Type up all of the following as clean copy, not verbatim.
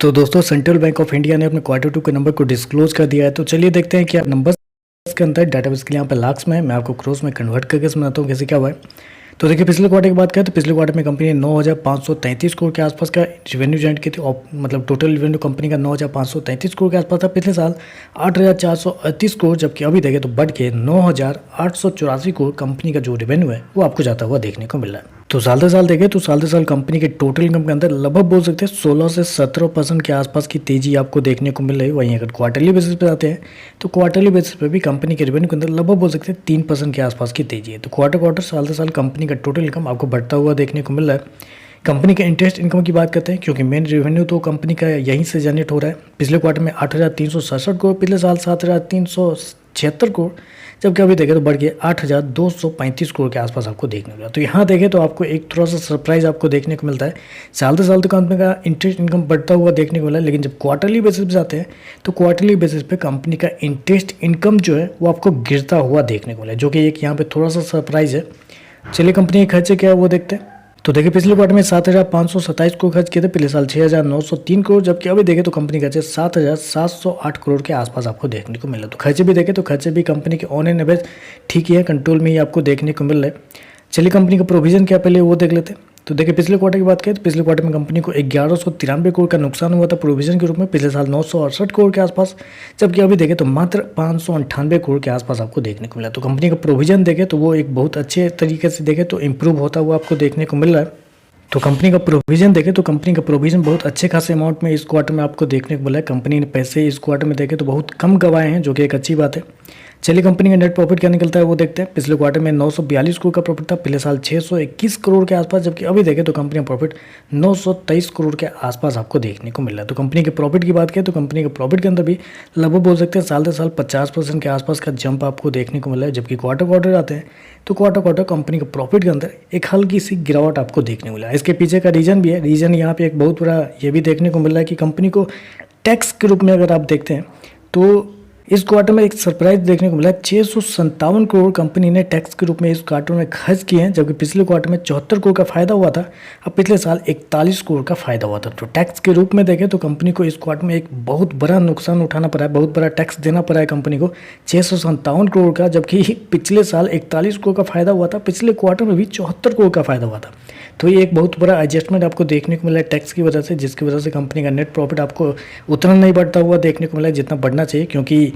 तो दोस्तों central bank of India ने अपने क्वार्टर टू के नंबर को डिस्क्लोज कर दिया है। तो चलिए देखते हैं क्या नंबर्स के अंदर डाटाबेस के लिए यहाँ पे लाख्स में है। मैं आपको क्रोस में कन्वर्ट करके समझाता हूँ कैसे क्या हुआ है। तो देखिए पिछले क्वार्टर की बात करें तो पिछले क्वार्टर में कंपनी ने 9,533 करोड़ के आसपास का रेवेन्यू जनरेट की थी। मतलब टोटल रेवेन्यू कंपनी का 9,533 करोड़ के आसपास था। पिछले साल 8,438 करोड़, जबकि अभी देखें तो बढ़ के 9,884 करोड़ कंपनी का जो रेवेन्यू है वो आपको जाता हुआ देखने को मिल रहा है। तो साल दर साल देखें तो साल दर साल कंपनी के टोटल इनकम के अंदर लगभग बोल सकते हैं 16 से 17% के आसपास की तेजी आपको देखने को मिल रही है। वहीं अगर क्वार्टरली बेसिस पे आते हैं तो क्वार्टरली बेसिस पे भी कंपनी के रेवेन्यू के अंदर लगभग बोल सकते हैं 3% के आसपास की तेजी है। तो क्वार्टर साल दर साल कंपनी का टोटल इनकम आपको बढ़ता हुआ देखने को मिल रहा है। कंपनी के इंटरेस्ट इनकम की बात करते हैं क्योंकि मेन रेवेन्यू तो कंपनी का यहीं से जनरेट हो रहा है। पिछले क्वार्टर में 8,367 करोड़, पिछले साल 7,376 करोड़, जबकि अभी देखें तो बढ़ के 8,235 करोड़ के आसपास आपको देखने को मिला। तो यहाँ देखें तो आपको एक थोड़ा सा सरप्राइज आपको देखने को मिलता है। साल दर साल तो कंपनी का इंटरेस्ट इनकम बढ़ता हुआ देखने को मिला है, लेकिन जब क्वार्टरली बेसिस पे जाते हैं तो क्वार्टरली बेसिस पे कंपनी का इंटरेस्ट इनकम जो है वो आपको गिरता हुआ देखने को मिला है, जो कि एक यहाँ पे थोड़ा सा सरप्राइज है। चलिए कंपनी के खर्चे क्या है वो देखते हैं। तो देखिए पिछले क्वार्टर में 7,527 करोड़ खर्च किए थे, पिछले साल 6,903 करोड़, जबकि अभी देखें तो कंपनी खर्चे 7,708 करोड़ के आसपास आपको देखने को मिला। तो खर्चे भी देखें तो खर्चे भी कंपनी के ऑन एन एवरेज ठीक ही है, कंट्रोल में ही आपको देखने को मिल रहा है। चलिए कंपनी का प्रोविजन क्या पहले वो देख लेते हैं। तो देखिए पिछले क्वार्टर की बात करें तो पिछले क्वार्टर में कंपनी को 1193 करोड़ का नुकसान हुआ था प्रोविजन के रूप में, पिछले साल 968 करोड़ के आसपास, जबकि अभी देखें तो मात्र 598 करोड़ के आसपास आपको देखने को मिला। तो कंपनी का प्रोविजन देखें तो वो एक बहुत अच्छे तरीके से देखें तो इंप्रूव होता हुआ आपको देखने को मिल रहा है। तो कंपनी का प्रोविजन देखें तो कंपनी का प्रोविजन बहुत अच्छे खासे अमाउंट में इस क्वार्टर में आपको देखने को मिला है। कंपनी ने पैसे इस क्वार्टर में देखें तो बहुत कम गंवाए हैं, जो कि एक अच्छी बात है। चलिए कंपनी का नेट प्रॉफिट क्या निकलता है वो देखते हैं। पिछले क्वार्टर में 942 करोड़ का प्रॉफिट था, पिछले साल 621 करोड़ के आसपास, जबकि अभी देखें तो कंपनी का प्रॉफिट 923 करोड़ के आसपास आपको देखने को मिल रहा है। तो कंपनी के प्रॉफिट की बात करें तो कंपनी के प्रॉफिट के अंदर भी लगभग बोल सकते हैं साल दर साल 50% के आसपास का जंप आपको देखने को मिला है। जबकि क्वार्टर आते हैं तो क्वार्टर कंपनी के प्रॉफिट के अंदर एक हल्की सी गिरावट आपको देखने को मिला है। इसके पीछे का रीजन भी है। रीजन यहाँ पे एक बहुत बड़ा ये भी देखने को मिल रहा है कि कंपनी को टैक्स के रूप में अगर आप देखते हैं तो इस क्वार्टर में एक सरप्राइज देखने को मिला। 657 करोड़ कंपनी ने टैक्स के रूप में इस क्वार्टर में खर्च किए हैं, जबकि पिछले क्वार्टर में 74 करोड़ का फायदा हुआ था, अब पिछले साल 41 करोड़ का फायदा हुआ था। तो टैक्स के रूप में देखें तो कंपनी को इस क्वार्टर में एक बहुत बड़ा नुकसान उठाना पड़ा है, बहुत बड़ा टैक्स देना पड़ा है कंपनी को 657 करोड़ का, जबकि पिछले साल 41 करोड़ का फायदा हुआ था, पिछले क्वार्टर में भी 74 करोड़ का फायदा हुआ था। तो ये एक बहुत बड़ा एडजस्टमेंट आपको देखने को मिला है टैक्स की वजह से, जिसकी वजह से कंपनी का नेट प्रॉफिट आपको उतना नहीं बढ़ता हुआ देखने को मिला है जितना बढ़ना चाहिए, क्योंकि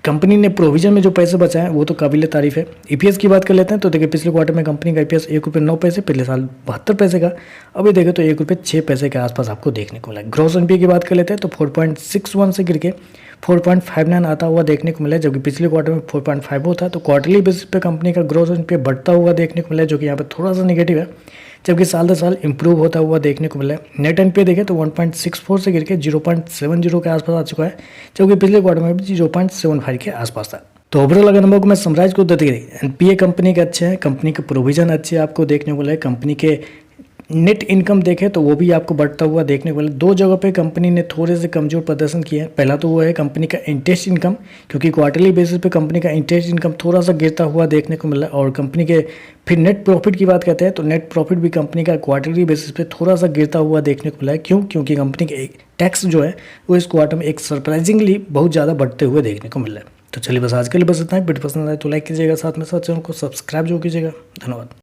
कंपनी ने प्रोविजन में जो पैसे बचाए वो तो काबिल तारीफ है। ईपीएस की बात कर लेते हैं तो देखिए पिछले क्वार्टर में कंपनी का ईपीएस 1 रुपये 9 पैसे, पिछले साल 72 पैसे का, अभी देखें तो 1 रुपये 6 पैसे के आसपास आपको देखने को मिला है। ग्रॉस एनपीए की बात कर लेते हैं तो 4.61 से गिर के 4.59 आता हुआ देखने को मिला है, जबकि पिछले क्वार्टर में 4.50 था। तो क्वार्टरली बेसिस पे कंपनी का ग्रॉस एनपीए बढ़ता हुआ देखने को मिला है, जो कि यहाँ पे थोड़ा सा नेगेटिव है, जबकि साल दर साल इंप्रूव होता हुआ देखने को मिला है। नेट एनपीए देखें तो 1.64 से गिर के 0.70 के आसपास आ चुका है, जबकि पिछले क्वार्टर में भी 0.75 के आसपास था। तो ओवरऑल अगर नंबर को मैं समराइज को देते एनपीए कंपनी के अच्छे हैं, कंपनी के प्रोविजन अच्छे आपको देखने को मिला है, कंपनी के नेट इनकम देखें तो वो भी आपको बढ़ता हुआ देखने को मिला। दो जगह पे कंपनी ने थोड़े से कमजोर प्रदर्शन किया है। पहला तो वो है कंपनी का इंटरेस्ट इनकम, क्योंकि क्वार्टरली बेसिस पे कंपनी का इंटरेस्ट इनकम थोड़ा सा गिरता हुआ देखने को मिला है। और कंपनी के फिर नेट प्रॉफिट की बात करते हैं तो नेट प्रॉफिट भी कंपनी का क्वार्टरली बेसिस पे थोड़ा सा गिरता हुआ देखने को मिला है। क्यों? क्योंकि कंपनी के टैक्स जो है वो इस क्वार्टर में एक सरप्राइजिंगली बहुत ज़्यादा बढ़ते हुए देखने को मिल रहा है। तो चलिए बस आज के लिए बस इतना ही। वीडियो पसंद आए तो लाइक कीजिएगा, साथ में साथ चैनल को सब्सक्राइब जो कीजिएगा। धन्यवाद।